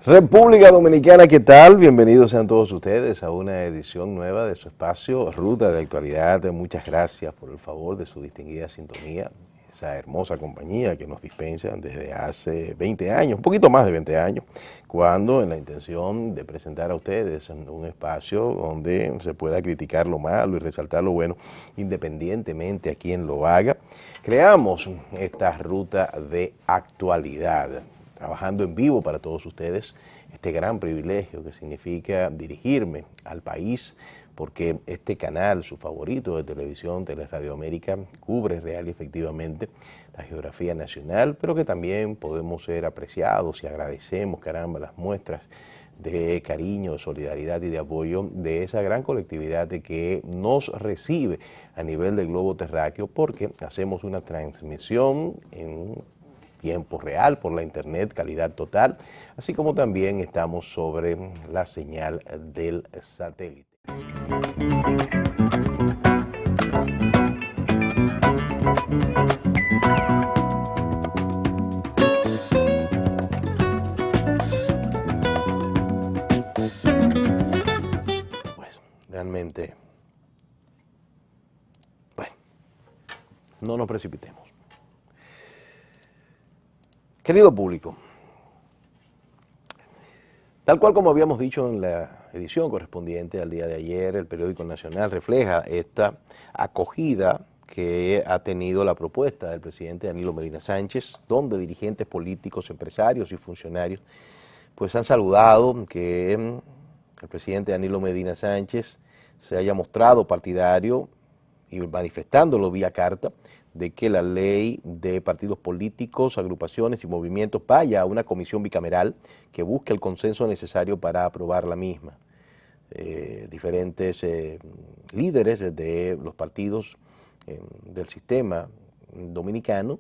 República Dominicana, ¿qué tal? Bienvenidos sean todos ustedes a una edición nueva de su espacio Ruta de Actualidad. Muchas gracias por el favor de su distinguida sintonía, esa hermosa compañía que nos dispensan desde hace 20 años, un poquito más de 20 años, cuando en la intención de presentar a ustedes un espacio donde se pueda criticar lo malo y resaltar lo bueno, independientemente a quien lo haga, creamos esta Ruta de Actualidad, trabajando en vivo para todos ustedes, este gran privilegio que significa dirigirme al país, porque este canal, su favorito de televisión, Teleradio América, cubre real y efectivamente la geografía nacional, pero que también podemos ser apreciados y agradecemos, caramba, las muestras de cariño, de solidaridad y de apoyo de esa gran colectividad de que nos recibe a nivel del globo terráqueo, porque hacemos una transmisión en tiempo real por la internet, calidad total, así como también estamos sobre la señal del satélite. Pues realmente, bueno, no nos precipitemos. Querido público, tal cual como habíamos dicho en la edición correspondiente al día de ayer, el periódico Nacional refleja esta acogida que ha tenido la propuesta del presidente Danilo Medina Sánchez, donde dirigentes políticos, empresarios y funcionarios pues han saludado que el presidente Danilo Medina Sánchez se haya mostrado partidario y manifestándolo vía carta de que la ley de partidos políticos, agrupaciones y movimientos vaya a una comisión bicameral que busque el consenso necesario para aprobar la misma. Diferentes líderes de los partidos del sistema dominicano,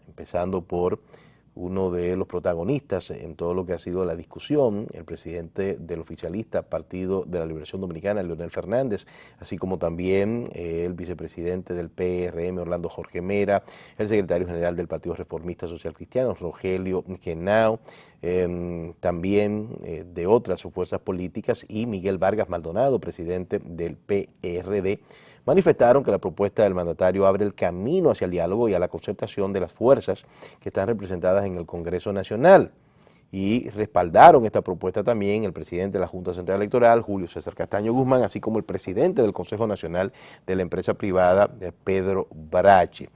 empezando por uno de los protagonistas en todo lo que ha sido la discusión, el presidente del oficialista Partido de la Liberación Dominicana, Leonel Fernández, así como también el vicepresidente del PRM, Orlando Jorge Mera, el secretario general del Partido Reformista Social Cristiano, Rogelio Genao, también de otras fuerzas políticas, y Miguel Vargas Maldonado, presidente del PRD, manifestaron que la propuesta del mandatario abre el camino hacia el diálogo y a la concertación de las fuerzas que están representadas en el Congreso Nacional. Y respaldaron esta propuesta también el presidente de la Junta Central Electoral, Julio César Castaño Guzmán, así como el presidente del Consejo Nacional de la Empresa Privada, Pedro Brache.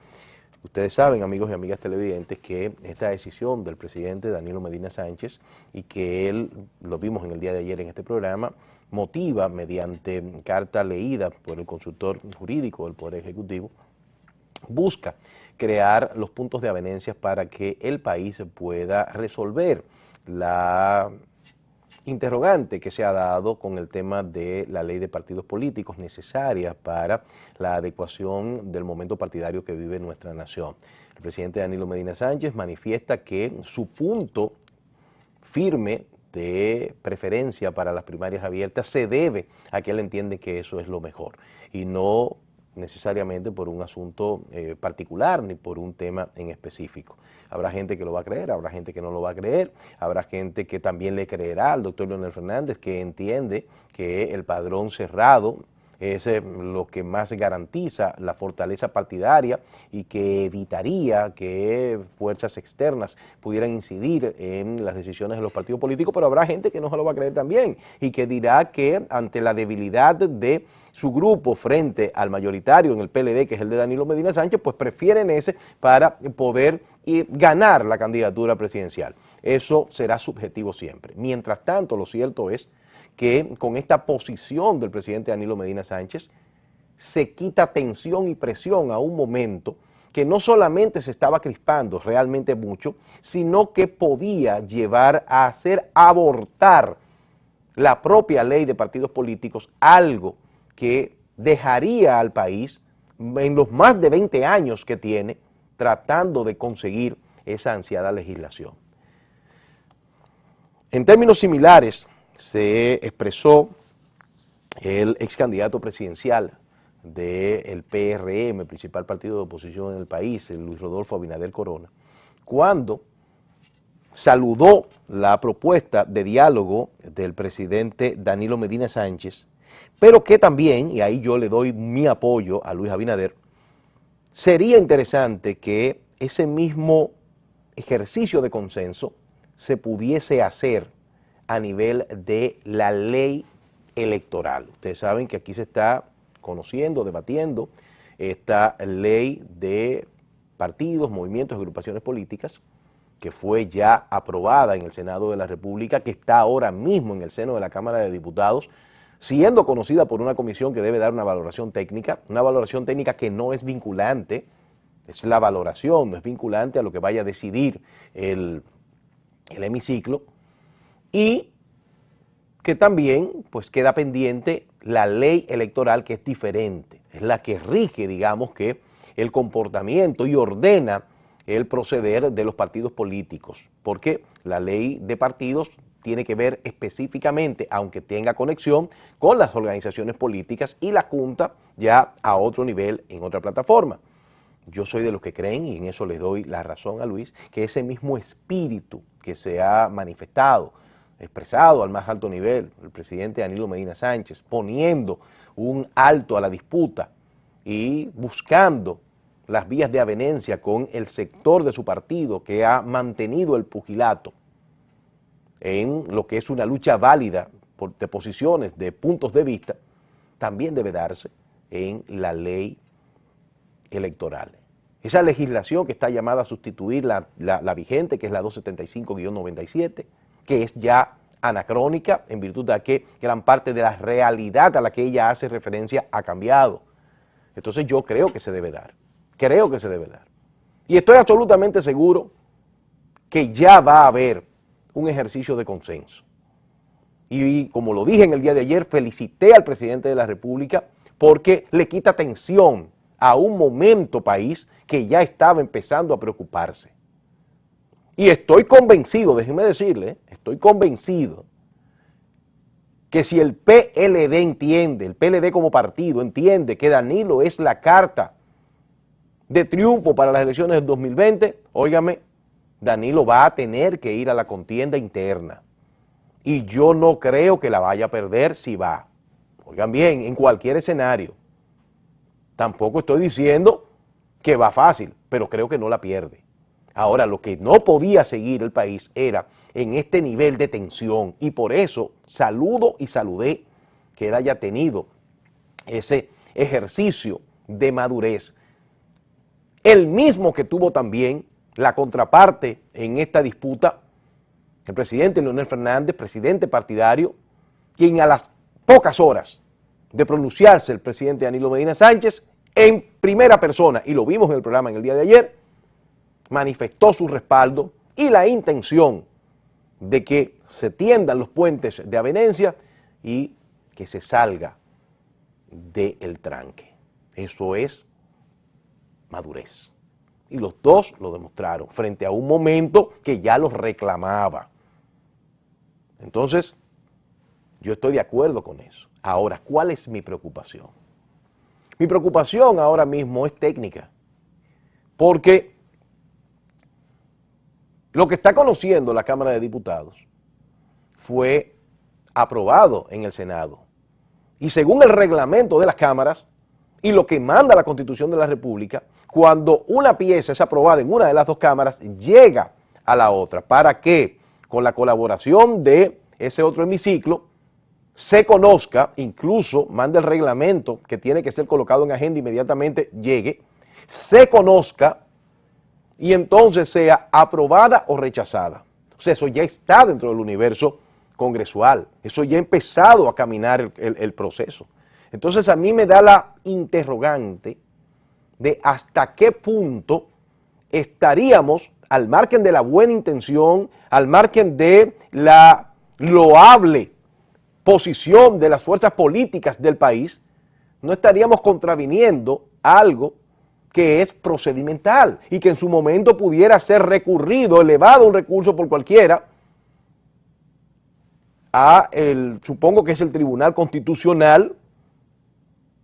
Ustedes saben, amigos y amigas televidentes, que esta decisión del presidente Danilo Medina Sánchez, y que él, lo vimos en el día de ayer en este programa, motiva mediante carta leída por el consultor jurídico del Poder Ejecutivo, busca crear los puntos de avenencias para que el país pueda resolver la interrogante que se ha dado con el tema de la ley de partidos políticos necesaria para la adecuación del momento partidario que vive nuestra nación. El presidente Danilo Medina Sánchez manifiesta que su punto firme de preferencia para las primarias abiertas se debe a que él entiende que eso es lo mejor y no necesariamente por un asunto particular ni por un tema en específico. Habrá gente que lo va a creer, habrá gente que no lo va a creer, habrá gente que también le creerá al doctor Leonel Fernández, que entiende que el padrón cerrado es lo que más garantiza la fortaleza partidaria y que evitaría que fuerzas externas pudieran incidir en las decisiones de los partidos políticos, pero habrá gente que no se lo va a creer también y que dirá que ante la debilidad de su grupo frente al mayoritario en el PLD, que es el de Danilo Medina Sánchez, pues prefieren ese para poder ganar la candidatura presidencial. Eso será subjetivo siempre. Mientras tanto, lo cierto es que con esta posición del presidente Danilo Medina Sánchez se quita tensión y presión a un momento que no solamente se estaba crispando realmente mucho, sino que podía llevar a hacer abortar la propia ley de partidos políticos, algo que dejaría al país en los más de 20 años que tiene tratando de conseguir esa ansiada legislación. En términos similares se expresó el ex candidato presidencial del PRM, principal partido de oposición en el país, el Luis Rodolfo Abinader Corona, cuando saludó la propuesta de diálogo del presidente Danilo Medina Sánchez, pero que también, y ahí yo le doy mi apoyo a Luis Abinader, sería interesante que ese mismo ejercicio de consenso se pudiese hacer a nivel de la ley electoral. Ustedes saben que aquí se está conociendo, debatiendo esta ley de partidos, movimientos, agrupaciones políticas, que fue ya aprobada en el Senado de la República, que está ahora mismo en el seno de la Cámara de Diputados, siendo conocida por una comisión que debe dar una valoración técnica que no es vinculante, es la valoración, no es vinculante a lo que vaya a decidir el hemiciclo, y que también pues queda pendiente la ley electoral, que es diferente, es la que rige, digamos, que el comportamiento y ordena el proceder de los partidos políticos, porque la ley de partidos tiene que ver específicamente, aunque tenga conexión, con las organizaciones políticas, y la Junta ya a otro nivel, en otra plataforma. Yo soy de los que creen, y en eso le doy la razón a Luis, que ese mismo espíritu que se ha manifestado, expresado al más alto nivel, el presidente Danilo Medina Sánchez, poniendo un alto a la disputa y buscando las vías de avenencia con el sector de su partido que ha mantenido el pugilato en lo que es una lucha válida de posiciones, de puntos de vista, también debe darse en la ley electoral. Esa legislación que está llamada a sustituir la vigente, que es la 275-97, que es ya anacrónica en virtud de que gran parte de la realidad a la que ella hace referencia ha cambiado. Entonces yo creo que se debe dar, Y estoy absolutamente seguro que ya va a haber un ejercicio de consenso. Y como lo dije en el día de ayer, felicité al presidente de la República porque le quita tensión a un momento país que ya estaba empezando a preocuparse. Y estoy convencido, déjenme decirle, estoy convencido que si el PLD entiende, el PLD como partido entiende que Danilo es la carta de triunfo para las elecciones del 2020, óigame, Danilo va a tener que ir a la contienda interna. Y yo no creo que la vaya a perder si va. Oigan bien, en cualquier escenario. Tampoco estoy diciendo que va fácil, pero creo que no la pierde. Ahora, lo que no podía seguir el país era en este nivel de tensión, y por eso saludo y saludé que él haya tenido ese ejercicio de madurez. El mismo que tuvo también la contraparte en esta disputa, el presidente Leonel Fernández, presidente partidario, quien a las pocas horas de pronunciarse el presidente Danilo Medina Sánchez, en primera persona, y lo vimos en el programa en el día de ayer, manifestó su respaldo y la intención de que se tiendan los puentes de avenencia y que se salga del tranque. Eso es madurez. Y los dos lo demostraron frente a un momento que ya los reclamaba. Entonces, yo estoy de acuerdo con eso. Ahora, ¿cuál es mi preocupación? Mi preocupación ahora mismo es técnica, porque lo que está conociendo la Cámara de Diputados fue aprobado en el Senado. Y según el reglamento de las cámaras y lo que manda la Constitución de la República, cuando una pieza es aprobada en una de las dos cámaras, llega a la otra para que, con la colaboración de ese otro hemiciclo, se conozca, incluso manda el reglamento que tiene que ser colocado en agenda inmediatamente llegue, se conozca y entonces sea aprobada o rechazada. O sea, eso ya está dentro del universo congresual, eso ya ha empezado a caminar el proceso. Entonces a mí me da la interrogante de hasta qué punto estaríamos, al margen de la buena intención, al margen de la loable posición de las fuerzas políticas del país, no estaríamos contraviniendo algo que es procedimental y que en su momento pudiera ser recurrido, elevado un recurso por cualquiera a supongo que es el Tribunal Constitucional,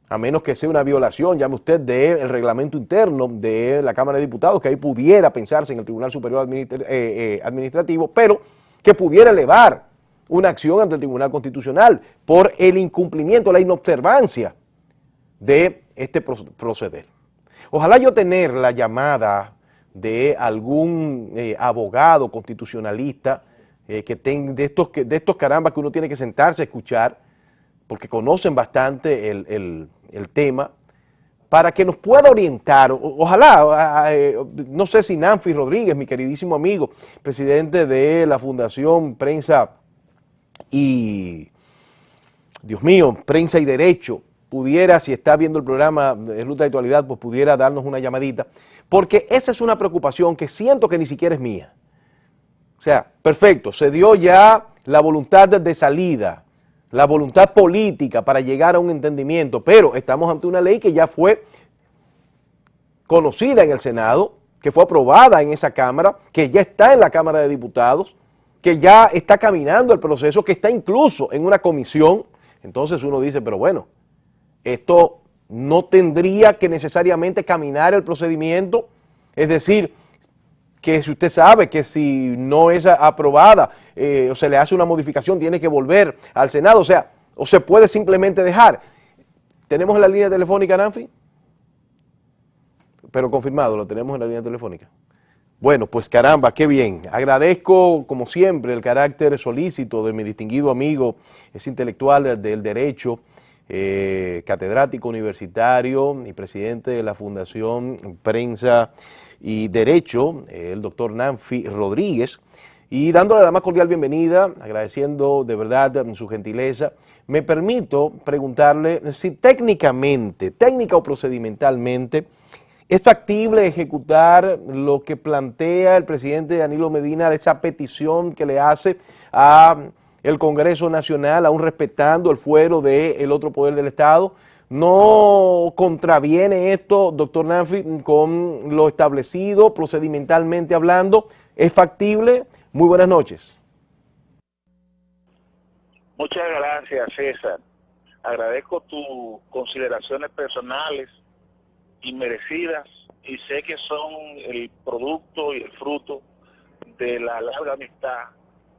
a menos que sea una violación, llame usted, del reglamento interno de la Cámara de Diputados, que ahí pudiera pensarse en el Tribunal Superior Administrativo, pero que pudiera elevar una acción ante el Tribunal Constitucional por el incumplimiento, la inobservancia de este proceder. Ojalá yo tener la llamada de algún abogado constitucionalista de estos carambas que uno tiene que sentarse a escuchar, porque conocen bastante el tema, para que nos pueda orientar. Ojalá, no sé si Nanfi Rodríguez, mi queridísimo amigo, presidente de la Fundación Prensa y, Dios mío, Prensa y Derecho, pudiera, si está viendo el programa de Ruta de Actualidad, pues pudiera darnos una llamadita, porque esa es una preocupación que siento que ni siquiera es mía. O sea, perfecto, se dio ya la voluntad de salida, la voluntad política para llegar a un entendimiento, pero estamos ante una ley que ya fue conocida en el Senado, que fue aprobada en esa Cámara, que ya está en la Cámara de Diputados, que ya está caminando el proceso, que está incluso en una comisión. Entonces uno dice, pero bueno, esto no tendría que necesariamente caminar el procedimiento, es decir, que si usted sabe que si no es aprobada o se le hace una modificación, tiene que volver al Senado, o sea, o se puede simplemente dejar. ¿Tenemos la línea telefónica, Nanfi? Pero confirmado, lo tenemos en la línea telefónica. Bueno, pues caramba, qué bien. Agradezco, como siempre, el carácter solícito de mi distinguido amigo, es intelectual del derecho, catedrático universitario y presidente de la Fundación Prensa y Derecho, el doctor Nanfi Rodríguez, y dándole la más cordial bienvenida, agradeciendo de verdad su gentileza. Me permito preguntarle si técnicamente, técnica o procedimentalmente, ¿es factible ejecutar lo que plantea el presidente Danilo Medina de esa petición que le hace a el Congreso Nacional, aún respetando el fuero del otro poder del Estado? ¿No contraviene esto, doctor Nanfi, con lo establecido procedimentalmente hablando? ¿Es factible? Muy buenas noches. Muchas gracias, César. Agradezco tus consideraciones personales y merecidas, y sé que son el producto y el fruto de la larga amistad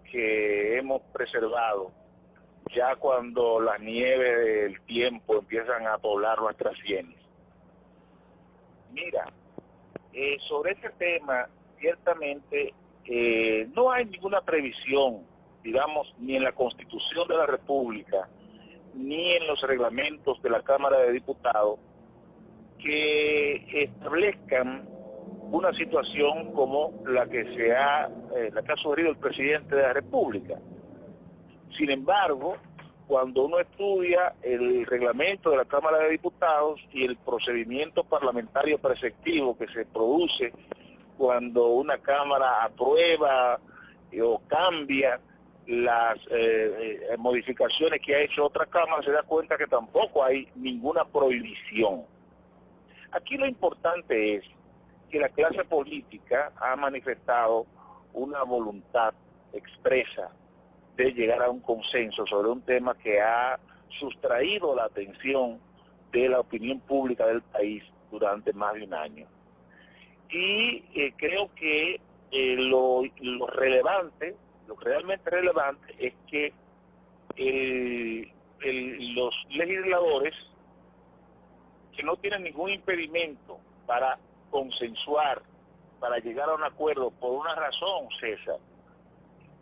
que hemos preservado ya cuando las nieves del tiempo empiezan a poblar nuestras sienes. Mira, sobre este tema, ciertamente no hay ninguna previsión, digamos, ni en la Constitución de la República, ni en los reglamentos de la Cámara de Diputados, que establezcan una situación como la que la que ha sugerido el presidente de la República. Sin embargo, cuando uno estudia el reglamento de la Cámara de Diputados y el procedimiento parlamentario preceptivo que se produce cuando una Cámara aprueba o cambia las modificaciones que ha hecho otra Cámara, se da cuenta que tampoco hay ninguna prohibición. Aquí lo importante es que la clase política ha manifestado una voluntad expresa de llegar a un consenso sobre un tema que ha sustraído la atención de la opinión pública del país durante más de un año. Y creo que lo relevante, lo realmente relevante es que los legisladores que no tienen ningún impedimento para consensuar, para llegar a un acuerdo por una razón, César.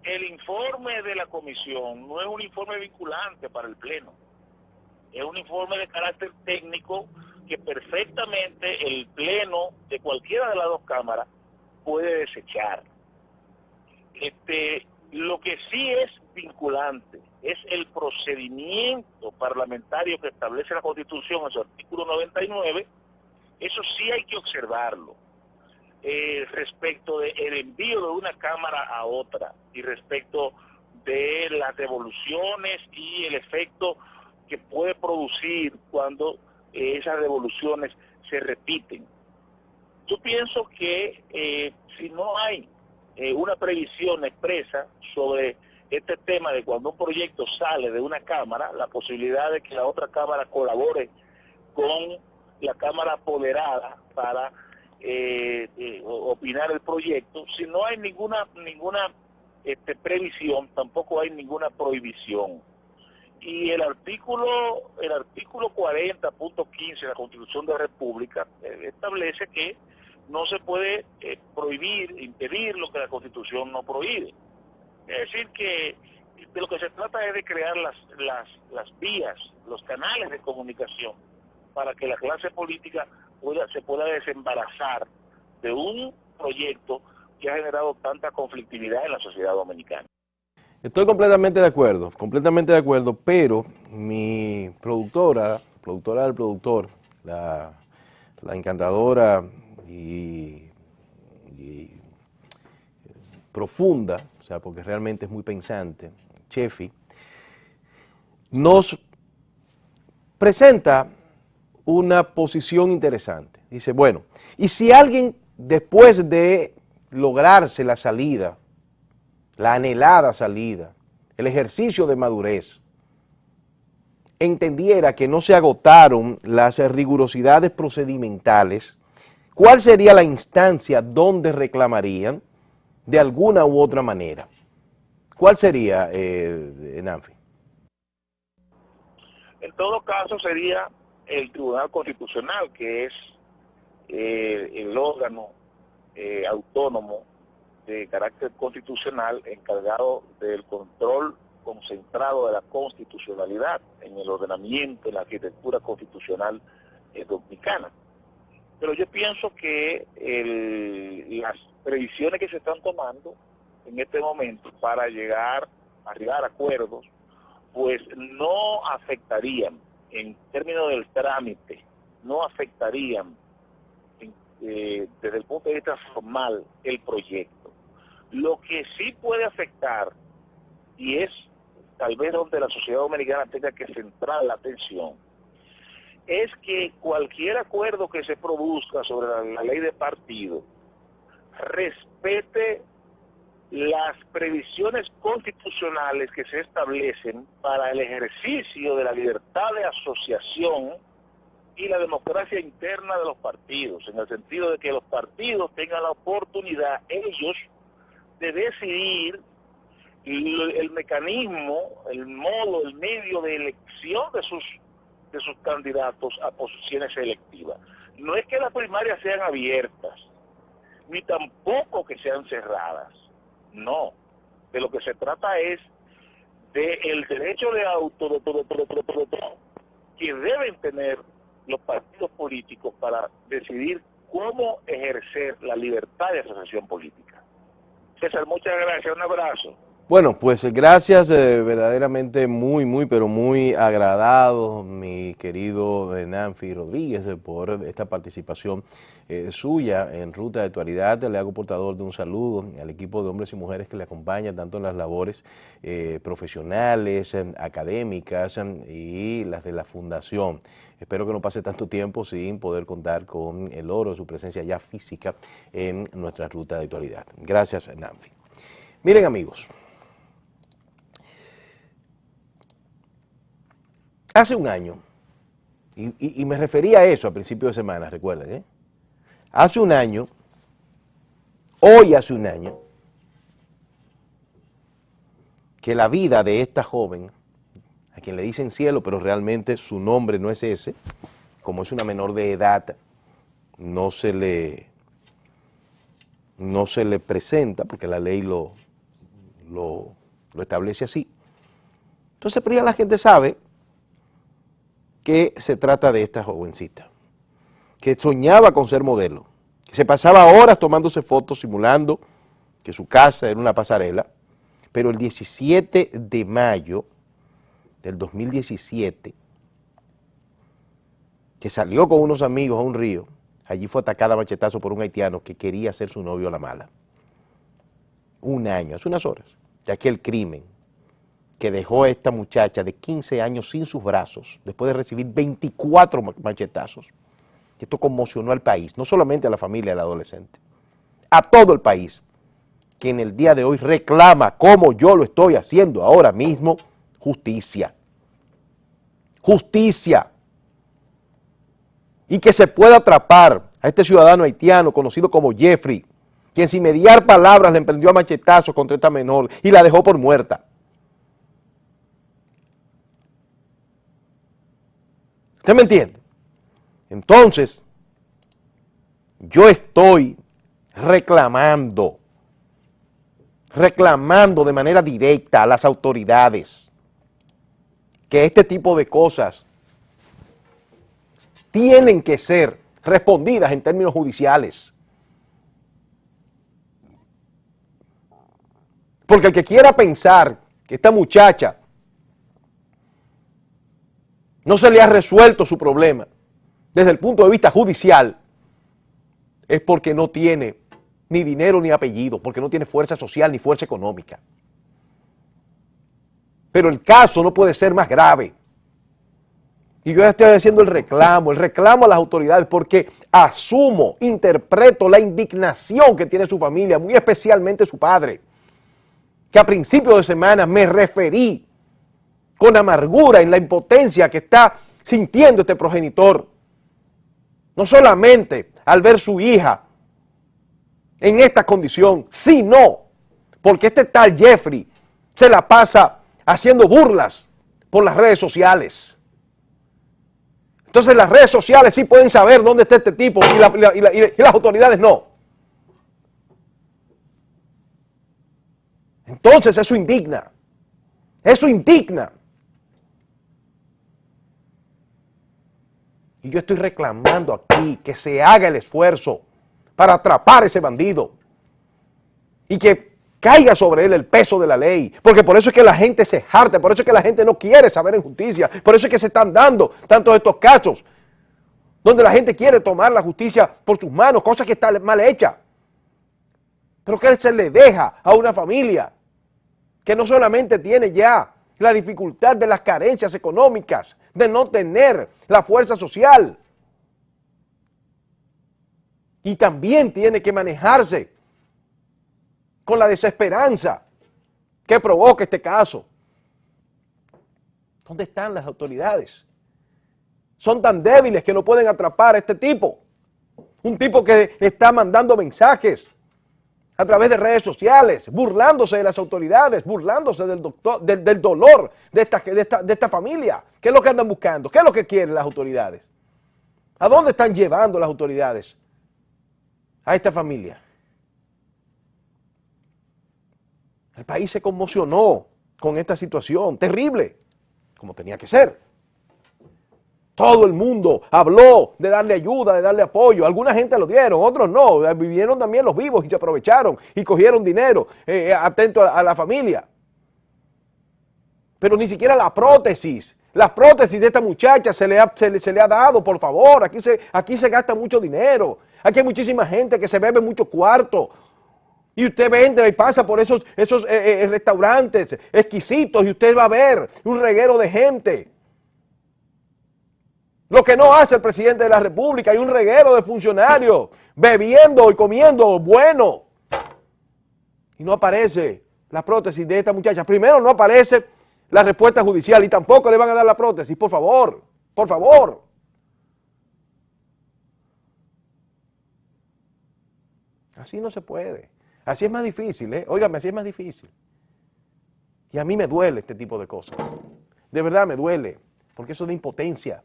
El informe de la comisión no es un informe vinculante para el Pleno, es un informe de carácter técnico que perfectamente el Pleno de cualquiera de las dos cámaras puede desechar. Lo que sí es vinculante es el procedimiento parlamentario que establece la Constitución en su artículo 99, eso sí hay que observarlo. Respecto del envío de una cámara a otra y respecto de las devoluciones y el efecto que puede producir cuando esas devoluciones se repiten. Yo pienso que si no hay una previsión expresa sobre este tema de cuando un proyecto sale de una cámara, la posibilidad de que la otra cámara colabore con la Cámara apoderada para opinar el proyecto. Si no hay ninguna previsión, tampoco hay ninguna prohibición. Y el artículo 40.15 de la Constitución de la República establece que no se puede prohibir, impedir lo que la Constitución no prohíbe. Es decir, que de lo que se trata es de crear las vías, los canales de comunicación para que la clase política se pueda desembarazar de un proyecto que ha generado tanta conflictividad en la sociedad dominicana. Estoy completamente de acuerdo, pero mi productora del productor, la encantadora y profunda, o sea, porque realmente es muy pensante, Chefi, nos presenta una posición interesante. Dice, bueno, y si alguien después de lograrse la salida, la anhelada salida, el ejercicio de madurez, entendiera que no se agotaron las rigurosidades procedimentales, ¿cuál sería la instancia donde reclamarían de alguna u otra manera? ¿Cuál sería, Nanfi? En todo caso sería el Tribunal Constitucional, que es el órgano autónomo de carácter constitucional encargado del control concentrado de la constitucionalidad en el ordenamiento, en la arquitectura constitucional dominicana. Pero yo pienso que las previsiones que se están tomando en este momento para arribar a acuerdos, pues no afectarían, en términos del trámite, no afectarían desde el punto de vista formal el proyecto. Lo que sí puede afectar, y es tal vez donde la sociedad dominicana tenga que centrar la atención, es que cualquier acuerdo que se produzca sobre la ley de partido respete las previsiones constitucionales que se establecen para el ejercicio de la libertad de asociación y la democracia interna de los partidos, en el sentido de que los partidos tengan la oportunidad ellos de decidir el mecanismo, el modo, el medio de elección de sus candidatos a posiciones electivas. No es que las primarias sean abiertas, ni tampoco que sean cerradas. No, de lo que se trata es del derecho de que deben tener los partidos políticos para decidir cómo ejercer la libertad de asociación política. César, muchas gracias, un abrazo. Bueno, pues gracias, verdaderamente pero muy agradado, mi querido Nanfi Rodríguez, por esta participación suya en Ruta de Actualidad. Le hago portador de un saludo al equipo de hombres y mujeres que le acompañan tanto en las labores profesionales, académicas y las de la Fundación. Espero que no pase tanto tiempo sin poder contar con el oro de su presencia ya física en nuestra Ruta de Actualidad. Gracias, Nanfi. Miren, amigos. Hace un año, y me refería a eso a principios de semana, recuerden, hace un año, hoy hace un año, que la vida de esta joven, a quien le dicen Cielo, pero realmente su nombre no es ese, como es una menor de edad, no se le presenta, porque la ley lo establece así. Entonces, pero ya la gente sabe que se trata de esta jovencita, que soñaba con ser modelo, que se pasaba horas tomándose fotos simulando que su casa era una pasarela, pero el 17 de mayo del 2017, que salió con unos amigos a un río, allí fue atacada a machetazo por un haitiano que quería ser su novio a la mala. Un año, hace unas horas, de aquel crimen que dejó a esta muchacha de 15 años sin sus brazos, después de recibir 24 machetazos. Esto conmocionó al país, no solamente a la familia del adolescente, a todo el país, que en el día de hoy reclama, como yo lo estoy haciendo ahora mismo, justicia. Justicia. y que se pueda atrapar a este ciudadano haitiano conocido como Jeffrey, quien sin mediar palabras le emprendió a machetazos contra esta menor y la dejó por muerta. ¿Usted me entiende? Entonces, yo estoy reclamando de manera directa a las autoridades que este tipo de cosas tienen que ser respondidas en términos judiciales. Porque el que quiera pensar que esta muchacha no se le ha resuelto su problema desde el punto de vista judicial, es porque no tiene ni dinero ni apellido, porque no tiene fuerza social ni fuerza económica. Pero el caso no puede ser más grave. Y yo ya estoy haciendo el reclamo a las autoridades, porque asumo, interpreto la indignación que tiene su familia, muy especialmente su padre, que a principios de semana me referí con amargura en la impotencia que está sintiendo este progenitor. No solamente al ver su hija en esta condición, sino porque este tal Jeffrey se la pasa haciendo burlas por las redes sociales. Entonces las redes sociales sí pueden saber dónde está este tipo y las autoridades no. Entonces eso indigna. Eso indigna. Y yo estoy reclamando aquí que se haga el esfuerzo para atrapar a ese bandido y que caiga sobre él el peso de la ley, porque por eso es que la gente se harta, por eso es que la gente no quiere saber en justicia, por eso es que se están dando tantos estos casos donde la gente quiere tomar la justicia por sus manos, cosa que está mal hecha, pero que se le deja a una familia que no solamente tiene ya la dificultad de las carencias económicas, de no tener la fuerza social, y también tiene que manejarse con la desesperanza que provoca este caso. ¿Dónde están las autoridades? Son tan débiles que no pueden atrapar a este tipo. Un tipo que está mandando mensajes a través de redes sociales, burlándose de las autoridades, burlándose del dolor de esta familia. ¿Qué es lo que andan buscando? ¿Qué es lo que quieren las autoridades? ¿A dónde están llevando las autoridades a esta familia? El país se conmocionó con esta situación terrible, como tenía que ser. Todo el mundo habló de darle ayuda, de darle apoyo. Alguna gente lo dieron, otros no. Vivieron también los vivos y se aprovecharon y cogieron dinero atento a la familia. Pero ni siquiera las prótesis de esta muchacha se le ha dado, por favor. Aquí se gasta mucho dinero. Aquí hay muchísima gente que se bebe mucho cuarto. Y usted vende y pasa por esos restaurantes exquisitos y usted va a ver un reguero de gente. Lo que no hace el presidente de la República, hay un reguero de funcionarios bebiendo y comiendo bueno. Y no aparece la prótesis de esta muchacha. Primero no aparece la respuesta judicial y tampoco le van a dar la prótesis. Por favor, por favor. Así no se puede. Así es más difícil, ¿eh? Óigame, así es más difícil. Y a mí me duele este tipo de cosas. De verdad me duele, porque eso es de impotencia.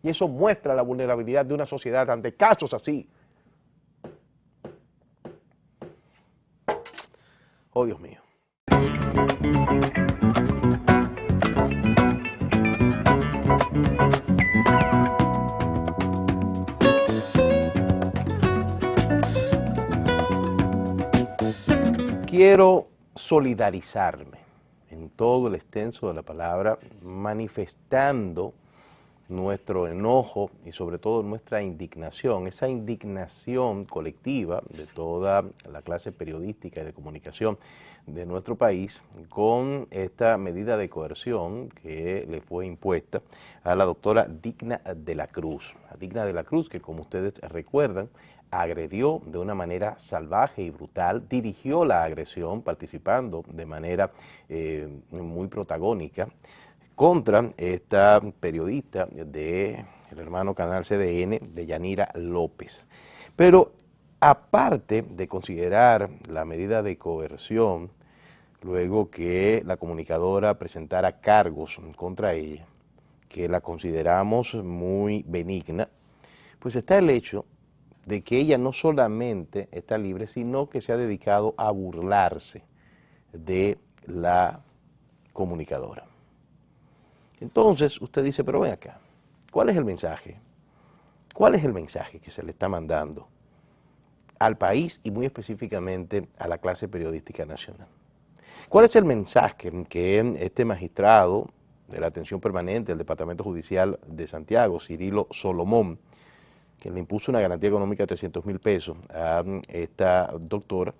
Y eso muestra la vulnerabilidad de una sociedad ante casos así. Oh, Dios mío. Quiero solidarizarme en todo el extenso de la palabra, manifestando nuestro enojo y sobre todo nuestra indignación, esa indignación colectiva de toda la clase periodística y de comunicación de nuestro país con esta medida de coerción que le fue impuesta a la doctora Digna de la Cruz. A Digna de la Cruz, que como ustedes recuerdan, agredió de una manera salvaje y brutal, dirigió la agresión participando de manera muy protagónica contra esta periodista de el hermano canal CDN de Yanira López. Pero aparte de considerar la medida de coerción, luego que la comunicadora presentara cargos contra ella, que la consideramos muy benigna, pues está el hecho de que ella no solamente está libre, sino que se ha dedicado a burlarse de la comunicadora. Entonces usted dice, pero ven acá, ¿cuál es el mensaje? ¿Cuál es el mensaje que se le está mandando al país y muy específicamente a la clase periodística nacional? ¿Cuál es el mensaje que este magistrado de la atención permanente del Departamento Judicial de Santiago, Cirilo Solomón, que le impuso una garantía económica de 300,000 pesos a esta doctora,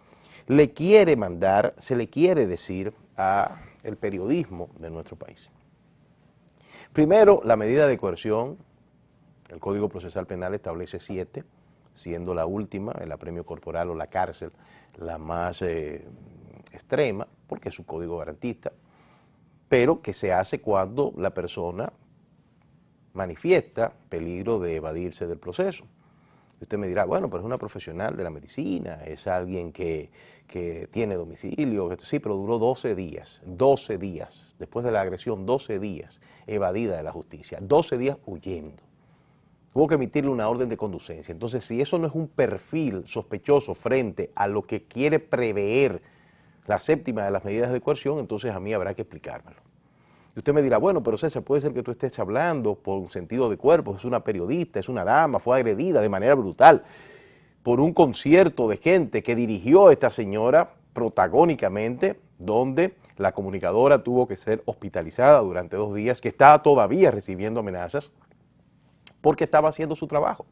le quiere mandar, se le quiere decir a el periodismo de nuestro país? Primero, la medida de coerción, el Código Procesal Penal establece 7, siendo la última, el apremio corporal o la cárcel, la más extrema, porque es su código garantista, pero que se hace cuando la persona manifiesta peligro de evadirse del proceso. Usted me dirá, bueno, pero es una profesional de la medicina, es alguien que tiene domicilio. Sí, pero duró 12 días, después de la agresión, 12 días evadida de la justicia, 12 días huyendo. Hubo que emitirle una orden de conducencia. Entonces, si eso no es un perfil sospechoso frente a lo que quiere prever la séptima de las medidas de coerción, entonces a mí habrá que explicármelo. Y usted me dirá, bueno, pero César, puede ser que tú estés hablando por un sentido de cuerpo, es una periodista, es una dama, fue agredida de manera brutal por un concierto de gente que dirigió esta señora protagónicamente, donde la comunicadora tuvo que ser hospitalizada durante 2 días, que está todavía recibiendo amenazas, porque estaba haciendo su trabajo.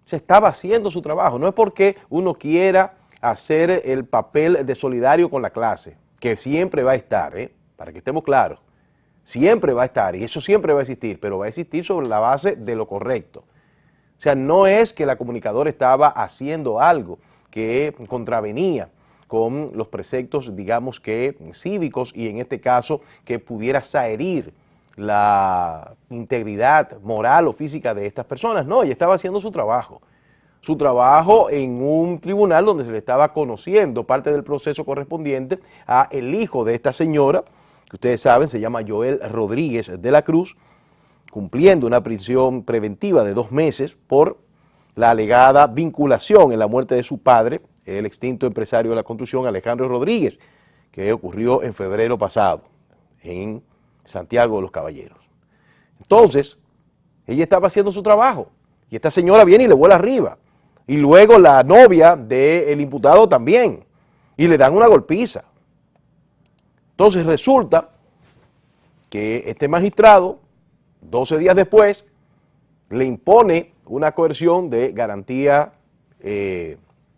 Se estaba haciendo su trabajo, no es porque uno quiera hacer el papel de solidario con la clase, que siempre va a estar, para que estemos claros, siempre va a estar, y eso siempre va a existir, pero va a existir sobre la base de lo correcto. O sea, no es que la comunicadora estaba haciendo algo que contravenía con los preceptos, digamos que cívicos, y en este caso que pudiera herir la integridad moral o física de estas personas. No, ella estaba haciendo su trabajo en un tribunal donde se le estaba conociendo parte del proceso correspondiente a el hijo de esta señora, que ustedes saben se llama Joel Rodríguez de la Cruz, cumpliendo una prisión preventiva de 2 meses por la alegada vinculación en la muerte de su padre, el extinto empresario de la construcción Alejandro Rodríguez, que ocurrió en febrero pasado en Santiago de los Caballeros. Entonces, ella estaba haciendo su trabajo y esta señora viene y le vuela arriba. Y luego la novia del imputado también, y le dan una golpiza. Entonces resulta que este magistrado, 12 días después, le impone una coerción de garantía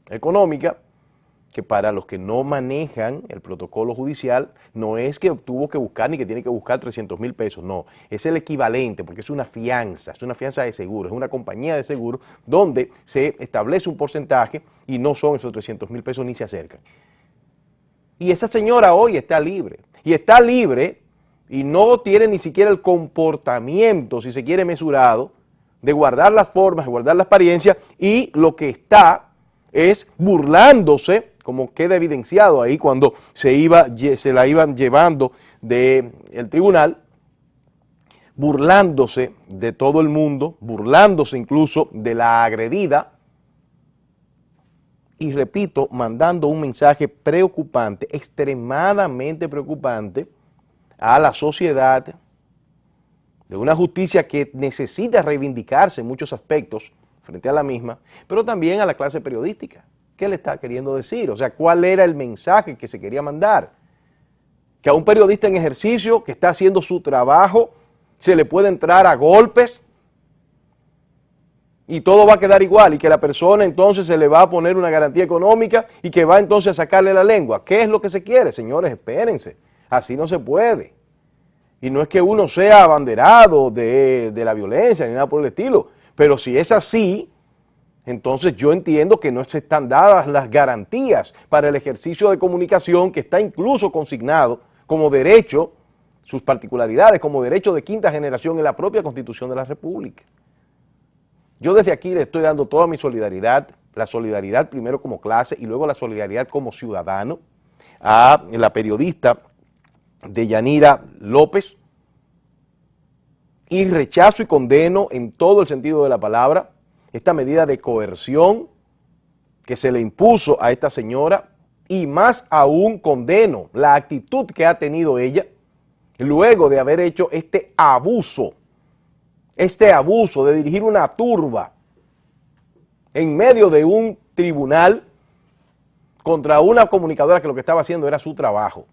económica, que para los que no manejan el protocolo judicial, no es que tuvo que buscar ni que tiene que buscar 300,000 pesos, no, es el equivalente, porque es una fianza de seguro, es una compañía de seguro donde se establece un porcentaje y no son esos 300,000 pesos ni se acercan. Y esa señora hoy está libre, y no tiene ni siquiera el comportamiento, si se quiere, mesurado, de guardar las formas, de guardar la apariencia, y lo que está es burlándose, como queda evidenciado ahí cuando se la iban llevando del tribunal, burlándose de todo el mundo, burlándose incluso de la agredida, y repito, mandando un mensaje preocupante, extremadamente preocupante, a la sociedad, de una justicia que necesita reivindicarse en muchos aspectos frente a la misma, pero también a la clase periodística. ¿Qué le está queriendo decir? O sea, ¿cuál era el mensaje que se quería mandar? Que a un periodista en ejercicio que está haciendo su trabajo se le puede entrar a golpes y todo va a quedar igual, y que la persona entonces se le va a poner una garantía económica y que va entonces a sacarle la lengua. ¿Qué es lo que se quiere? Señores, espérense, así no se puede. Y no es que uno sea abanderado de la violencia ni nada por el estilo, pero si es así, entonces yo entiendo que no se están dadas las garantías para el ejercicio de comunicación que está incluso consignado como derecho sus particularidades como derecho de quinta generación en la propia Constitución de la República. Yo desde aquí le estoy dando toda mi solidaridad, la solidaridad primero como clase y luego la solidaridad como ciudadano, a la periodista Deyanira López, y rechazo y condeno en todo el sentido de la palabra esta medida de coerción que se le impuso a esta señora, y más aún condeno la actitud que ha tenido ella luego de haber hecho este abuso de dirigir una turba en medio de un tribunal contra una comunicadora que lo que estaba haciendo era su trabajo.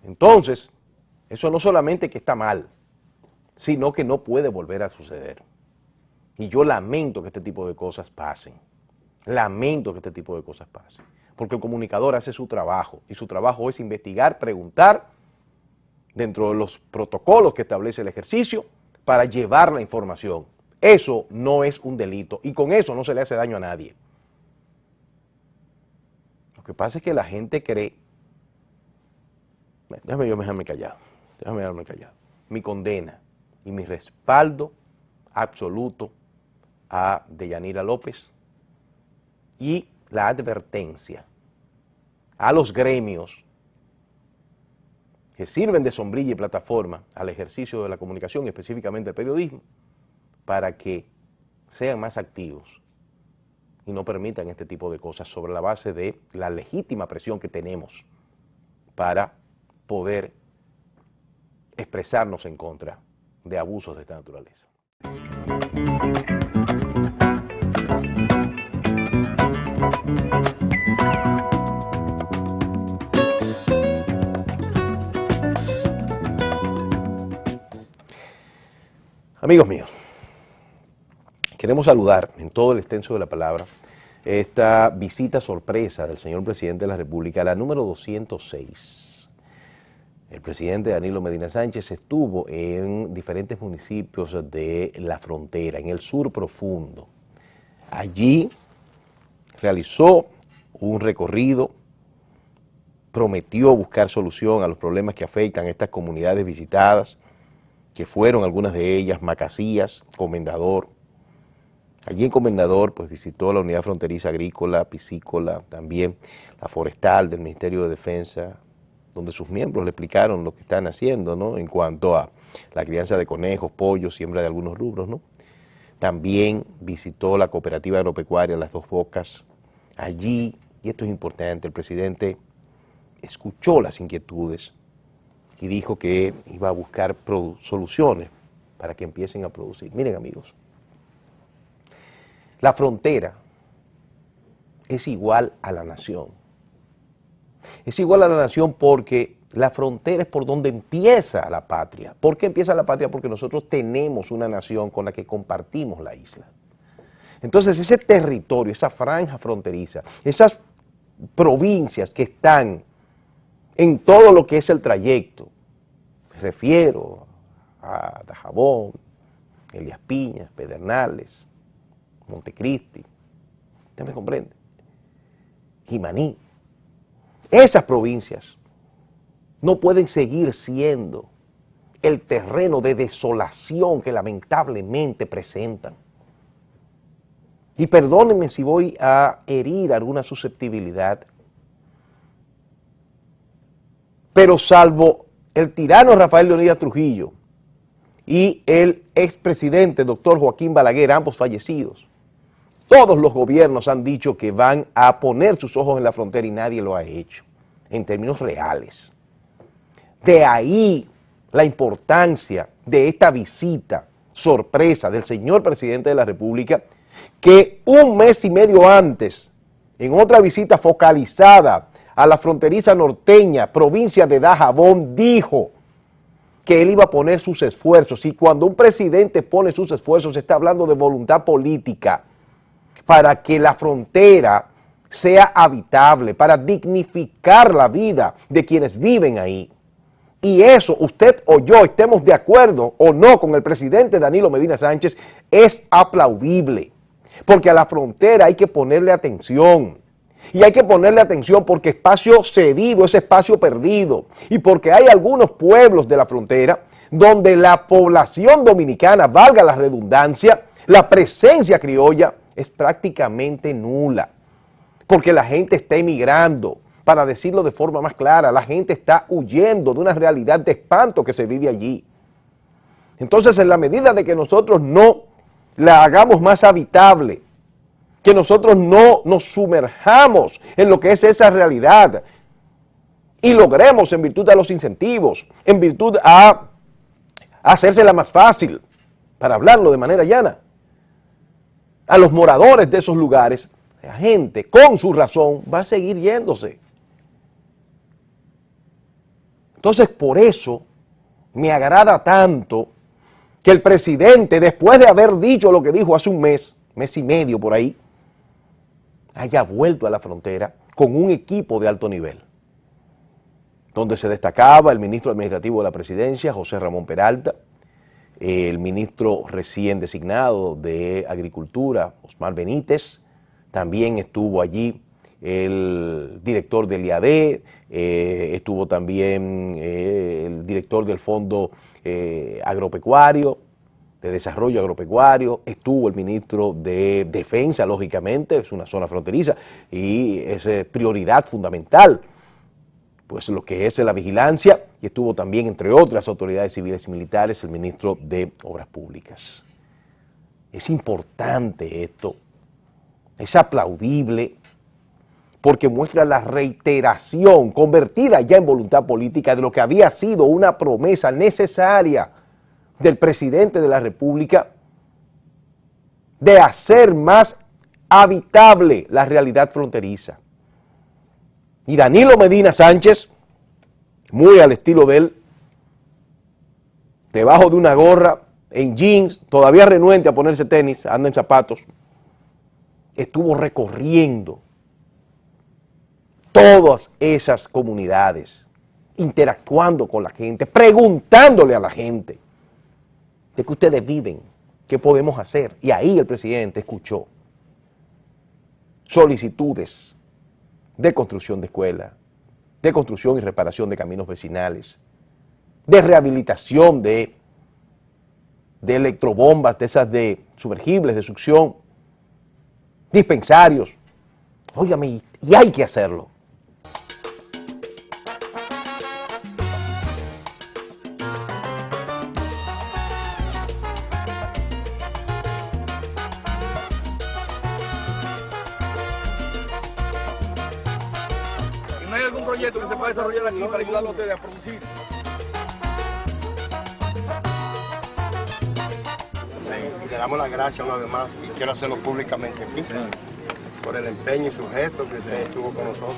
Entonces, eso no solamente que está mal, sino que no puede volver a suceder. Y yo lamento que este tipo de cosas pasen. Lamento que este tipo de cosas pasen. Porque el comunicador hace su trabajo, y su trabajo es investigar, preguntar, dentro de los protocolos que establece el ejercicio, para llevar la información. Eso no es un delito, y con eso no se le hace daño a nadie. Lo que pasa es que la gente cree... Déjame dejarme callado. Mi condena y mi respaldo absoluto a Deyanira López, y la advertencia a los gremios que sirven de sombrilla y plataforma al ejercicio de la comunicación, específicamente el periodismo, para que sean más activos y no permitan este tipo de cosas sobre la base de la legítima presión que tenemos para poder expresarnos en contra de abusos de esta naturaleza. Amigos míos, queremos saludar en todo el extenso de la palabra esta visita sorpresa del señor presidente de la República, la número 206. El presidente Danilo Medina Sánchez estuvo en diferentes municipios de la frontera, en el sur profundo. Allí realizó un recorrido, prometió buscar solución a los problemas que afectan a estas comunidades visitadas, que fueron algunas de ellas Macasías, Comendador. Allí en Comendador pues visitó la unidad fronteriza agrícola, piscícola, también la forestal del Ministerio de Defensa, donde sus miembros le explicaron lo que están haciendo, ¿no?, en cuanto a la crianza de conejos, pollos, siembra de algunos rubros, ¿no? También visitó la cooperativa agropecuaria Las Dos Bocas. Allí, y esto es importante, el presidente escuchó las inquietudes y dijo que iba a buscar soluciones para que empiecen a producir. Miren, amigos, la frontera es igual a la nación. Es igual a la nación porque la frontera es por donde empieza la patria. ¿Por qué empieza la patria? Porque nosotros tenemos una nación con la que compartimos la isla. Entonces ese territorio, esa franja fronteriza, esas provincias que están en todo lo que es el trayecto, me refiero a Dajabón, Elías Piñas, Pedernales, Montecristi, ¿usted me comprende? Jimaní. Esas provincias no pueden seguir siendo el terreno de desolación que lamentablemente presentan. Y perdónenme si voy a herir alguna susceptibilidad, pero salvo el tirano Rafael Leonidas Trujillo y el expresidente doctor Joaquín Balaguer, ambos fallecidos, todos los gobiernos han dicho que van a poner sus ojos en la frontera y nadie lo ha hecho, en términos reales. De ahí la importancia de esta visita sorpresa del señor presidente de la República, que un mes y medio antes, en otra visita focalizada a la fronteriza norteña, provincia de Dajabón, dijo que él iba a poner sus esfuerzos. Y cuando un presidente pone sus esfuerzos, se está hablando de voluntad política para que la frontera sea habitable, para dignificar la vida de quienes viven ahí. Y eso, usted o yo, estemos de acuerdo o no con el presidente Danilo Medina Sánchez, es aplaudible. Porque a la frontera hay que ponerle atención. Y hay que ponerle atención porque espacio cedido es espacio perdido. Y porque hay algunos pueblos de la frontera donde la población dominicana, valga la redundancia, la presencia criolla es prácticamente nula. Porque la gente está emigrando. Para decirlo de forma más clara, la gente está huyendo de una realidad de espanto que se vive allí. Entonces, en la medida de que nosotros no la hagamos más habitable, que nosotros no nos sumerjamos en lo que es esa realidad y logremos en virtud de los incentivos, en virtud a hacérsela más fácil, para hablarlo de manera llana, a los moradores de esos lugares, la gente con su razón va a seguir yéndose. Entonces, por eso me agrada tanto que el presidente, después de haber dicho lo que dijo hace un mes y medio por ahí, haya vuelto a la frontera con un equipo de alto nivel, donde se destacaba el ministro administrativo de la presidencia, José Ramón Peralta, el ministro recién designado de Agricultura, Osmar Benítez, también estuvo allí el director del IAD, estuvo también el director del Fondo Agropecuario, de Desarrollo Agropecuario, estuvo el ministro de Defensa, lógicamente, es una zona fronteriza y es prioridad fundamental, pues lo que es la vigilancia, y estuvo también, entre otras autoridades civiles y militares, el ministro de Obras Públicas. Es importante esto, es aplaudible, porque muestra la reiteración convertida ya en voluntad política de lo que había sido una promesa necesaria del presidente de la República de hacer más habitable la realidad fronteriza. Y Danilo Medina Sánchez, muy al estilo de él, debajo de una gorra, en jeans, todavía renuente a ponerse tenis, anda en zapatos, estuvo recorriendo todas esas comunidades, interactuando con la gente, preguntándole a la gente de qué ustedes viven, qué podemos hacer. Y ahí el presidente escuchó solicitudes de construcción de escuelas, de construcción y reparación de caminos vecinales, de rehabilitación de electrobombas, de esas de sumergibles, de succión, dispensarios. Óigame, y hay que hacerlo. ¿No hay algún proyecto que se pueda desarrollar aquí para ayudarlo a ustedes a producir? Y le damos las gracias una vez más y quiero hacerlo públicamente aquí por el empeño y su gesto que usted estuvo con nosotros.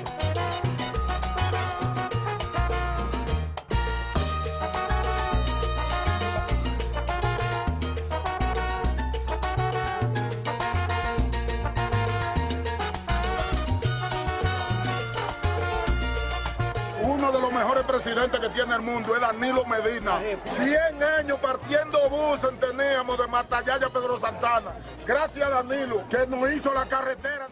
Uno de los mejores presidentes que tiene el mundo es Danilo Medina. 100 años partiendo buses teníamos de Matallaya a Pedro Santana. Gracias a Danilo que nos hizo la carretera.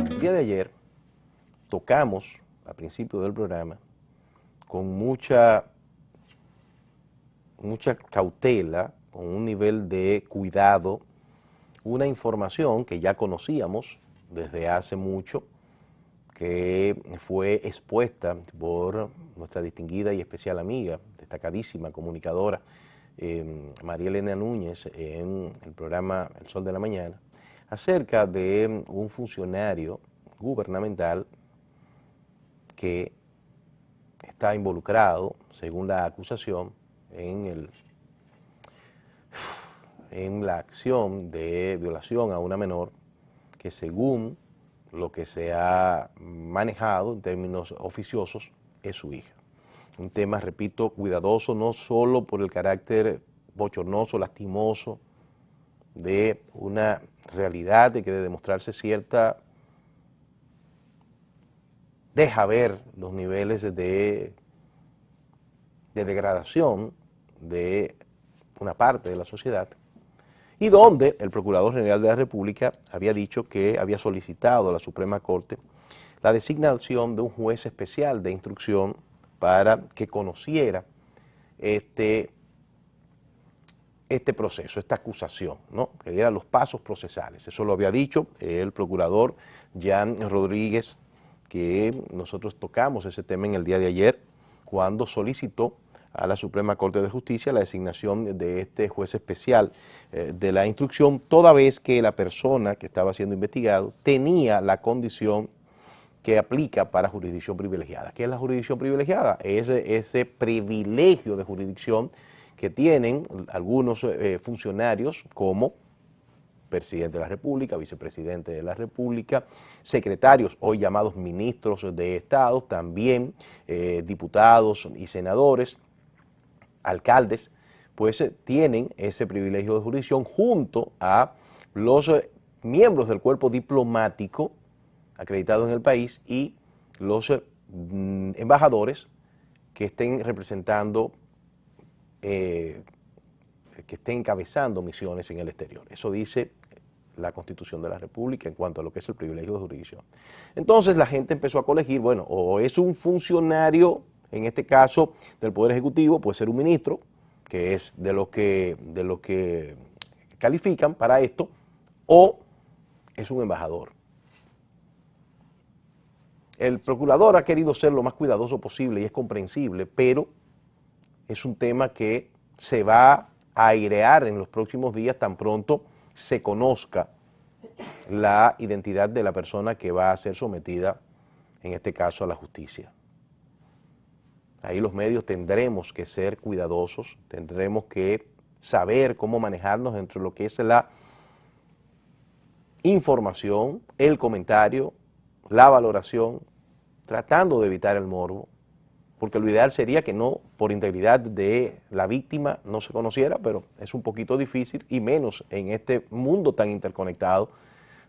El día de ayer tocamos, al principio del programa, con mucha cautela, con un nivel de cuidado, una información que ya conocíamos desde hace mucho, que fue expuesta por nuestra distinguida y especial amiga, destacadísima comunicadora, María Elena Núñez, en el programa El Sol de la Mañana, acerca de un funcionario gubernamental que está involucrado, según la acusación, en la acción de violación a una menor que, según lo que se ha manejado en términos oficiosos, es su hija. Un tema, repito, cuidadoso, no solo por el carácter bochornoso, lastimoso de una realidad de que debe demostrarse cierta deja ver los niveles de degradación de una parte de la sociedad, y donde el Procurador General de la República había dicho que había solicitado a la Suprema Corte la designación de un juez especial de instrucción para que conociera este proceso, esta acusación, ¿no? Que diera los pasos procesales. Eso lo había dicho el procurador Jan Rodríguez, que nosotros tocamos ese tema en el día de ayer, cuando solicitó a la Suprema Corte de Justicia la designación de este juez especial de la instrucción, toda vez que la persona que estaba siendo investigado tenía la condición que aplica para jurisdicción privilegiada. ¿Qué es la jurisdicción privilegiada? Es ese privilegio de jurisdicción que tienen algunos funcionarios como presidente de la República, vicepresidente de la República, secretarios, hoy llamados ministros de Estado, también diputados y senadores, alcaldes, pues tienen ese privilegio de jurisdicción junto a los miembros del cuerpo diplomático acreditado en el país y los embajadores que estén representando, que estén encabezando misiones en el exterior. Eso dice la Constitución de la República en cuanto a lo que es el privilegio de jurisdicción. Entonces la gente empezó a colegir, bueno, o es un funcionario, en este caso del Poder Ejecutivo, puede ser un ministro, que es de lo que califican para esto, o es un embajador. El procurador ha querido ser lo más cuidadoso posible y es comprensible, pero es un tema que se va a airear en los próximos días tan pronto se conozca la identidad de la persona que va a ser sometida, en este caso, a la justicia. Ahí los medios tendremos que ser cuidadosos, tendremos que saber cómo manejarnos entre lo que es la información, el comentario, la valoración, tratando de evitar el morbo, porque lo ideal sería que no, por integridad de la víctima, no se conociera, pero es un poquito difícil, y menos en este mundo tan interconectado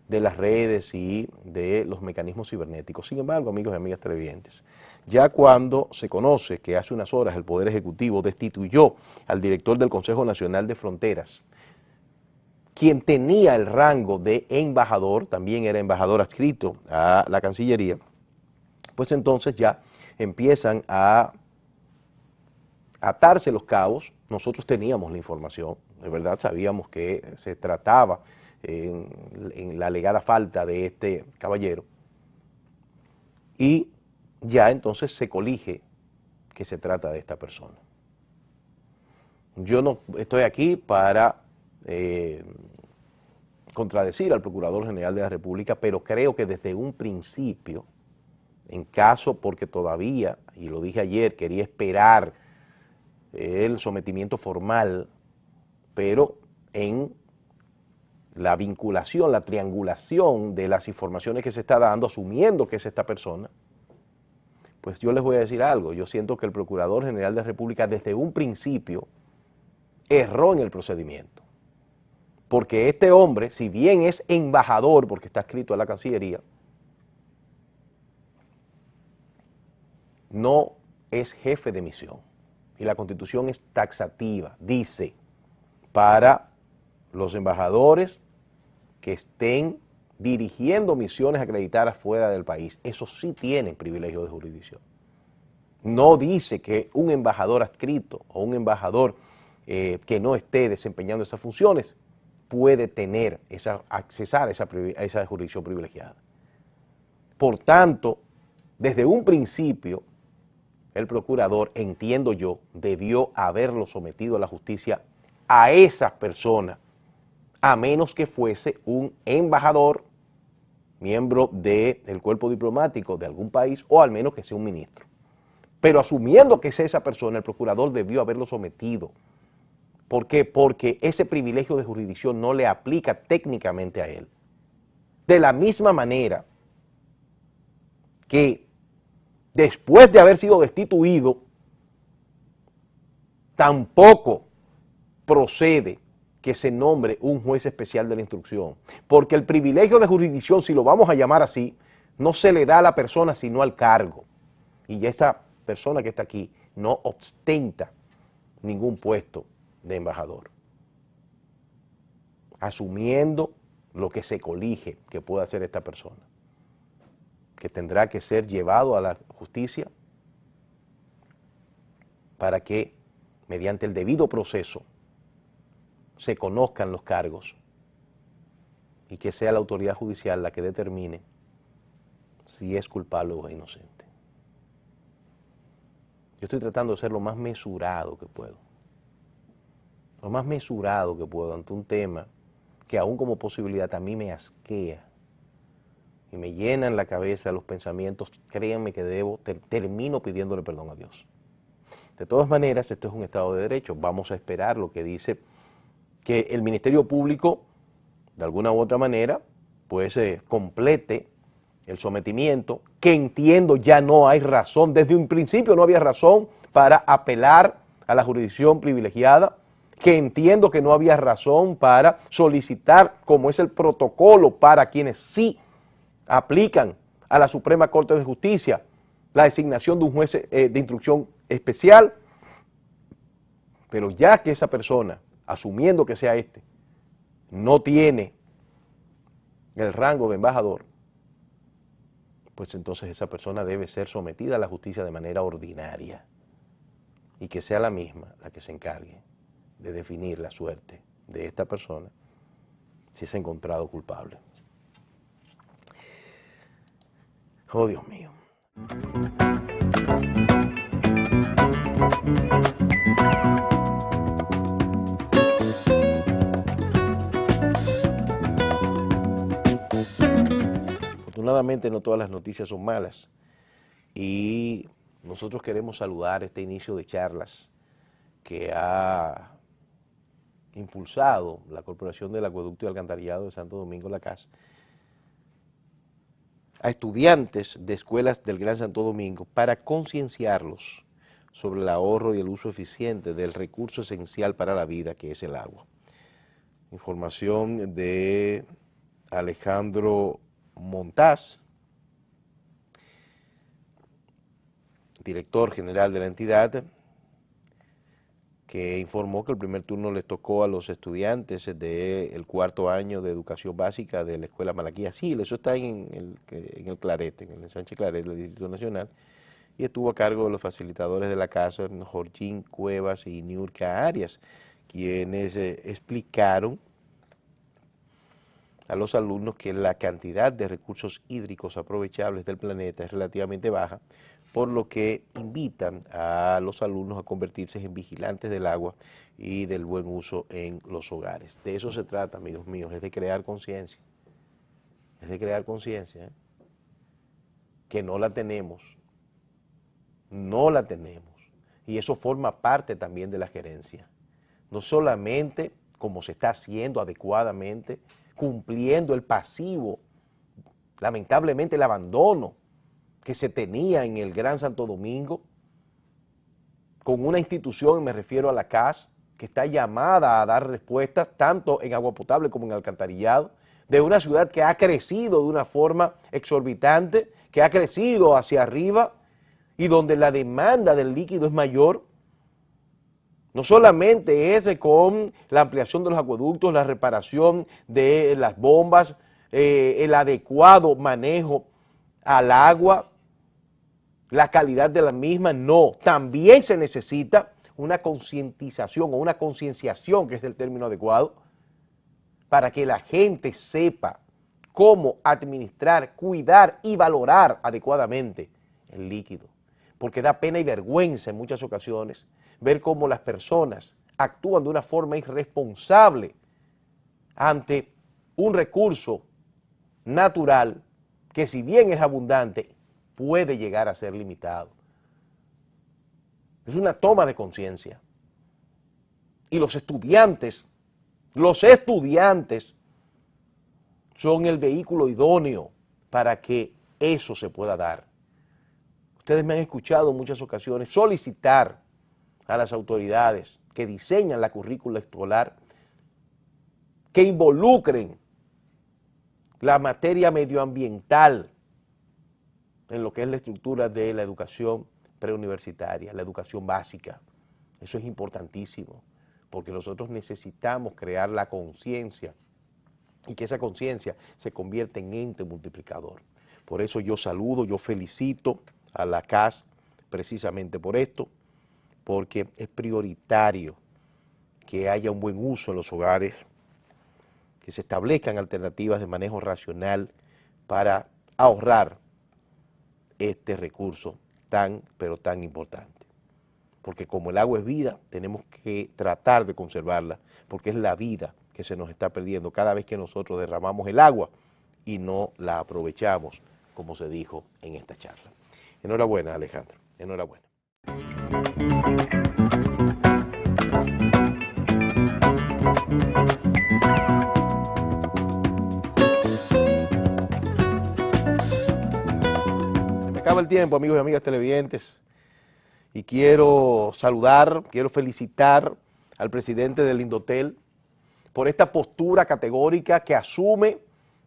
de las redes y de los mecanismos cibernéticos. Sin embargo, amigos y amigas televidentes, ya cuando se conoce que hace unas horas el Poder Ejecutivo destituyó al director del Consejo Nacional de Fronteras, quien tenía el rango de embajador, también era embajador adscrito a la Cancillería, pues entonces ya empiezan a atarse los cabos. Nosotros teníamos la información, de verdad sabíamos que se trataba en la alegada falta de este caballero, y ya entonces se colige que se trata de esta persona. Yo no estoy aquí para contradecir al Procurador General de la República, pero creo que desde un principio, en caso, porque todavía, y lo dije ayer, quería esperar el sometimiento formal, pero en la vinculación, la triangulación de las informaciones que se está dando, asumiendo que es esta persona, pues yo les voy a decir algo. Yo siento que el Procurador General de la República desde un principio erró en el procedimiento, porque este hombre, si bien es embajador, porque está adscrito a la Cancillería, no es jefe de misión. Y la Constitución es taxativa, dice, para los embajadores que estén dirigiendo misiones acreditadas fuera del país, esos sí tienen privilegio de jurisdicción. No dice que un embajador adscrito o un embajador que no esté desempeñando esas funciones puede tener accesar a esa jurisdicción privilegiada. Por tanto, desde un principio, el procurador, entiendo yo, debió haberlo sometido a la justicia a esas personas, a menos que fuese un embajador, miembro del cuerpo diplomático de algún país, o al menos que sea un ministro. Pero asumiendo que es esa persona, el procurador debió haberlo sometido. ¿Por qué? Porque ese privilegio de jurisdicción no le aplica técnicamente a él. De la misma manera que después de haber sido destituido, tampoco procede que se nombre un juez especial de la instrucción, porque el privilegio de jurisdicción, si lo vamos a llamar así, no se le da a la persona sino al cargo. Y ya esa persona que está aquí no ostenta ningún puesto de embajador, asumiendo lo que se colige que pueda hacer esta persona, que tendrá que ser llevado a la justicia para que, mediante el debido proceso, se conozcan los cargos y que sea la autoridad judicial la que determine si es culpable o es inocente. Yo estoy tratando de ser lo más mesurado que puedo. Lo más mesurado que puedo ante un tema que aún como posibilidad a mí me asquea y me llenan la cabeza los pensamientos. Créanme que termino pidiéndole perdón a Dios. De todas maneras, esto es un Estado de Derecho. Vamos a esperar lo que dice que el Ministerio Público, de alguna u otra manera, pues complete el sometimiento, que entiendo ya no hay razón, desde un principio no había razón para apelar a la jurisdicción privilegiada, que entiendo que no había razón para solicitar, como es el protocolo para quienes sí aplican a la Suprema Corte de Justicia, la designación de un juez de instrucción especial, pero ya que esa persona, asumiendo que sea no tiene el rango de embajador, pues entonces esa persona debe ser sometida a la justicia de manera ordinaria y que sea la misma la que se encargue de definir la suerte de esta persona si es encontrado culpable. Oh, Dios mío. Afortunadamente no todas las noticias son malas y nosotros queremos saludar este inicio de charlas que ha impulsado la Corporación del Acueducto y Alcantarillado de Santo Domingo La CAS a estudiantes de escuelas del Gran Santo Domingo para concienciarlos sobre el ahorro y el uso eficiente del recurso esencial para la vida que es el agua. Información de Alejandro Montaz, director general de la entidad, que informó que el primer turno les tocó a los estudiantes del cuarto año de educación básica de la Escuela Malaquía Sil. Eso está en el Clarete, en el Sánchez Claret del Distrito Nacional, y estuvo a cargo de los facilitadores de la casa, Jorgín Cuevas y Niurka Arias, quienes explicaron a los alumnos que la cantidad de recursos hídricos aprovechables del planeta es relativamente baja, por lo que invitan a los alumnos a convertirse en vigilantes del agua y del buen uso en los hogares. De eso se trata, amigos míos, es de crear conciencia. Es de crear conciencia, que no la tenemos. No la tenemos. Y eso forma parte también de la gerencia. No solamente como se está haciendo adecuadamente, cumpliendo el pasivo, lamentablemente el abandono que se tenía en el Gran Santo Domingo, con una institución, me refiero a la CAS, que está llamada a dar respuestas tanto en agua potable como en alcantarillado, de una ciudad que ha crecido de una forma exorbitante, que ha crecido hacia arriba y donde la demanda del líquido es mayor. No solamente es con la ampliación de los acueductos, la reparación de las bombas, el adecuado manejo al agua, la calidad de la misma, no. También se necesita una concientización o una concienciación, que es el término adecuado, para que la gente sepa cómo administrar, cuidar y valorar adecuadamente el líquido. Porque da pena y vergüenza en muchas ocasiones ver cómo las personas actúan de una forma irresponsable ante un recurso natural que, si bien es abundante, puede llegar a ser limitado. Es una toma de conciencia. Y los estudiantes son el vehículo idóneo para que eso se pueda dar. Ustedes me han escuchado en muchas ocasiones solicitar a las autoridades que diseñan la currícula escolar que involucren la materia medioambiental en lo que es la estructura de la educación preuniversitaria, la educación básica. Eso es importantísimo, porque nosotros necesitamos crear la conciencia y que esa conciencia se convierta en ente multiplicador. Por eso yo saludo, yo felicito a la CAS precisamente por esto, porque es prioritario que haya un buen uso en los hogares, que se establezcan alternativas de manejo racional para ahorrar este recurso tan, pero tan importante. Porque como el agua es vida, tenemos que tratar de conservarla, porque es la vida que se nos está perdiendo cada vez que nosotros derramamos el agua y no la aprovechamos, como se dijo en esta charla. Enhorabuena, Alejandro, enhorabuena. Me acaba el tiempo, amigos y amigas televidentes, y quiero saludar, quiero felicitar al presidente del Indotel por esta postura categórica que asume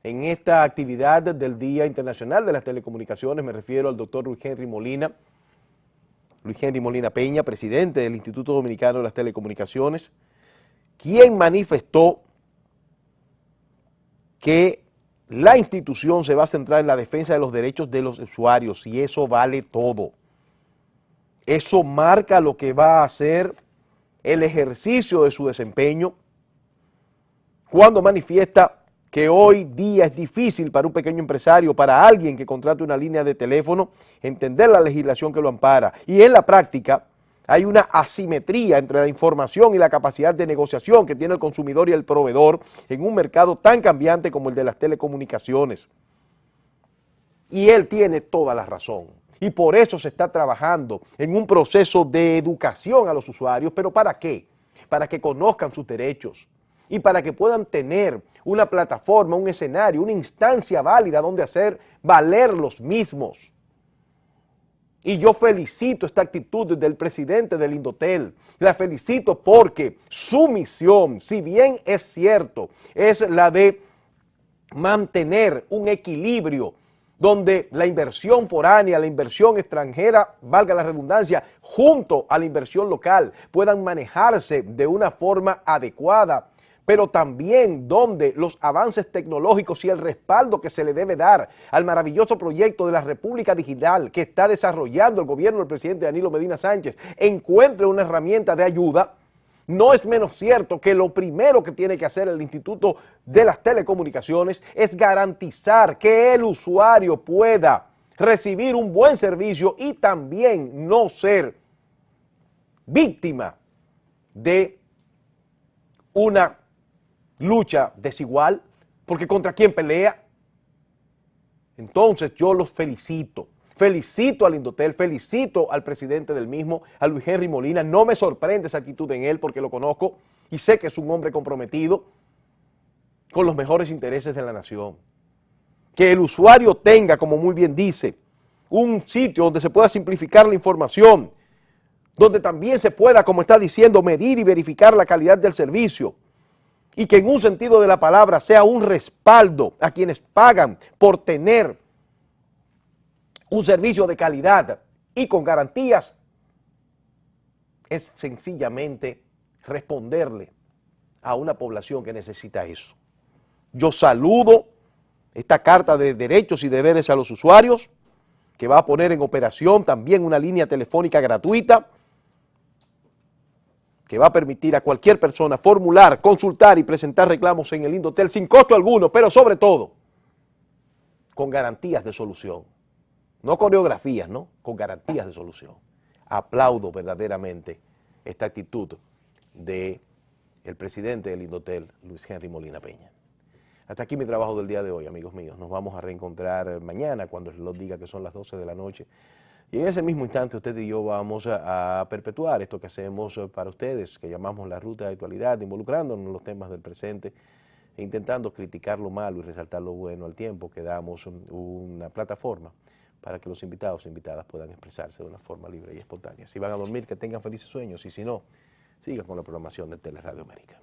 en esta actividad del Día Internacional de las Telecomunicaciones. Me refiero al doctor Luis Henry Molina Peña, presidente del Instituto Dominicano de las Telecomunicaciones, quien manifestó que la institución se va a centrar en la defensa de los derechos de los usuarios y eso vale todo. Eso marca lo que va a ser el ejercicio de su desempeño cuando manifiesta que hoy día es difícil para un pequeño empresario, para alguien que contrate una línea de teléfono, entender la legislación que lo ampara. Y en la práctica hay una asimetría entre la información y la capacidad de negociación que tiene el consumidor y el proveedor en un mercado tan cambiante como el de las telecomunicaciones. Y él tiene toda la razón. Y por eso se está trabajando en un proceso de educación a los usuarios. ¿Pero para qué? Para que conozcan sus derechos y para que puedan tener una plataforma, un escenario, una instancia válida donde hacer valer los mismos. Y yo felicito esta actitud del presidente del Indotel. La felicito porque su misión, si bien es cierto, es la de mantener un equilibrio donde la inversión foránea, la inversión extranjera, valga la redundancia, junto a la inversión local, puedan manejarse de una forma adecuada, pero también donde los avances tecnológicos y el respaldo que se le debe dar al maravilloso proyecto de la República Digital que está desarrollando el gobierno del presidente Danilo Medina Sánchez encuentre una herramienta de ayuda. No es menos cierto que lo primero que tiene que hacer el Instituto de las Telecomunicaciones es garantizar que el usuario pueda recibir un buen servicio y también no ser víctima de una lucha desigual, porque ¿contra quién pelea? Entonces yo los felicito. Felicito al Indotel, felicito al presidente del mismo, a Luis Henry Molina. No me sorprende esa actitud en él porque lo conozco y sé que es un hombre comprometido con los mejores intereses de la nación. Que el usuario tenga, como muy bien dice, un sitio donde se pueda simplificar la información, donde también se pueda, como está diciendo, medir y verificar la calidad del servicio y que en un sentido de la palabra sea un respaldo a quienes pagan por tener un servicio de calidad y con garantías, es sencillamente responderle a una población que necesita eso. Yo saludo esta carta de derechos y deberes a los usuarios, que va a poner en operación también una línea telefónica gratuita, que va a permitir a cualquier persona formular, consultar y presentar reclamos en el Indotel sin costo alguno, pero sobre todo con garantías de solución. No coreografías, ¿no? Con garantías de solución. Aplaudo verdaderamente esta actitud del presidente del Indotel, Luis Henry Molina Peña. Hasta aquí mi trabajo del día de hoy, amigos míos. Nos vamos a reencontrar mañana cuando el reloj diga que son las 12 de la noche. Y en ese mismo instante usted y yo vamos a perpetuar esto que hacemos para ustedes, que llamamos la ruta de actualidad, involucrándonos en los temas del presente e intentando criticar lo malo y resaltar lo bueno al tiempo que damos una plataforma para que los invitados e invitadas puedan expresarse de una forma libre y espontánea. Si van a dormir, que tengan felices sueños y si no, sigan con la programación de Teleradio América.